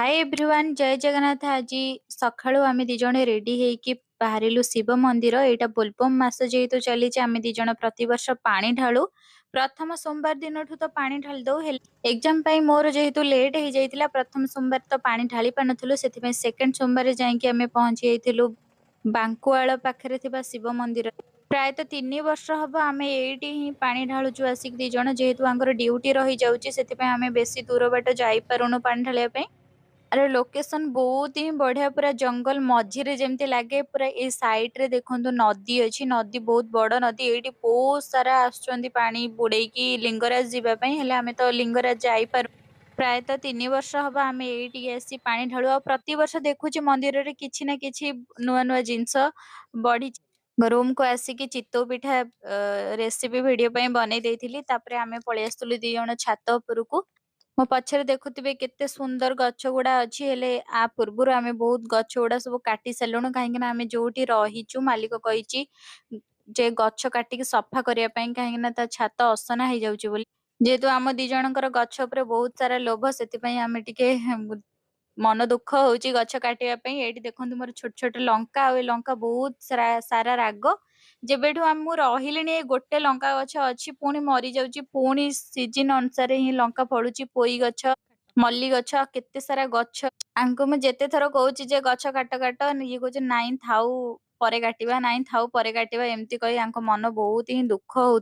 Hi everyone जय जगन्नाथ। आज सकाळू आमे दी जण रेडी हेकी बाहरिलु शिव मंदिर। एटा बोलबम मास जेहेतु चली आमे दी जण प्रतिवर्ष पानी ढालू। प्रथम सोमवार दिन तो पानी ढाल दो। एग्जाम पाई मोर जेहेतु लेट हो जाइतिला प्रथम सोमवार तो पानी ढाली पानथुलु। सेथिमे सेकंड सोमवार जाइकी आमे पहुंची जाइतिलु बांकुआଳ पाखरे थिबा शिव मंदिर। प्रायतः 3 वर्ष हम आम ये पानी ढालुचु आसिक दी जण जेहेतु आंकर ड्यूटी रही जाउची सेथिपय आमे बेसी दूर बाट जाई पारुनु पानी ढालिया पई। अरे लोकेशन बहुत ही बढ़िया पूरा जंगल मझिरे जेमती लागे। पूरा ए साइड रे देखंतु नदी अछि। नदी बहुत बड़ नदी। एठी बहुत सारा आछुचंदी पानी बुड़ेकी लिंगराज जीवा पई। हेले आमे तो लिंगराज जाई पारु। प्रायतः 3 वर्ष हम आम ये आसी पानी ढालु। आ प्रति वर्ष देखुची मंदिर रे किछि ना किछि नुआ नुआ जिंस बढ़ी। रूम को आसिकी चित्तौ पिठा रेसिपी वीडियो पई बनै देइथिली। तापरे आमे पळि आस्तुलु दी जण छात उपरकू। मो पछरे देखुथिबे केते सुंदर गछ गुड़ा अछि। हेले आ पूर्वरु आमे बहुत गछ गुड़ा सब काटी सारलुणु। काहेकि ना आमे जोठी रहिचु मालिक कहिची जे गछ काटिकी सफा करिया पई। काहेकि ना ता छात असना हो जाउची बोली। जेहेतु आम दी जनकर गछ उपरे बहुत सारा लोभ सेति पई आमे टिके मन दुख होउची गछ काटिया पई। एठी देखंतु मोर छोट छोट लंका आ लंका बहुत सारा राग। जेबेठु मु रहिलिनी ए गोटे लंका गछ अछि पुणी मरी जाउची। पुणी सीजन अनुसार ही लंका फळुची। पोई गछ मल्ली गछ केते सारा गछ आंको मु जेते थर कहूची जे गछ काट काट ये कहूची नाइन थाउ परे काटिबा नाइन थाउ परे काटिबा एमती कही आंको मन बहुत ही दुख हो।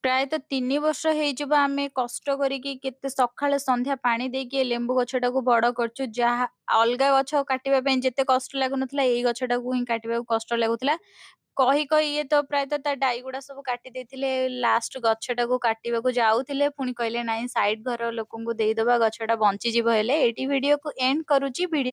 प्रायतः 3 वर्ष ହେଇଯିବ ଆମେ କଷ୍ଟ କରିକି କେତେ ସକାଳେ ସନ୍ଧ୍ୟା ପାଣି ଦେଇକି ଏ ଲେମ୍ବୁ ଗଛଟାକୁ ବଡ କରୁଛୁ। ଯାହା ଅଲଗା ଗଛ କାଟିବା ପାଇଁ ଯେତେ କଷ୍ଟ ଲାଗୁନଥିଲା ଏଇ ଗଛଟାକୁ ହିଁ କାଟିବାକୁ କଷ୍ଟ ଲାଗୁଥିଲା। କହି କହି ଇଏ ତ ପ୍ରାୟତଃ ତା ଡାଇ ଗୁଡା ସବୁ କାଟି ଦେଇଥିଲେ। ଲାଷ୍ଟ ଗଛଟାକୁ କାଟିବାକୁ ଯାଉଥିଲେ ପୁଣି କହିଲେ ନାଇଁ ସାଇଡ ଘର ଲୋକଙ୍କୁ ଦେଇଦବା ଗଛଟା ବଞ୍ଚିଯିବ। ହେଲେ ଏଇଠି ଭିଡିଓକୁ ଏଣ୍ଡ କରୁଛି। ଭିଡିଓ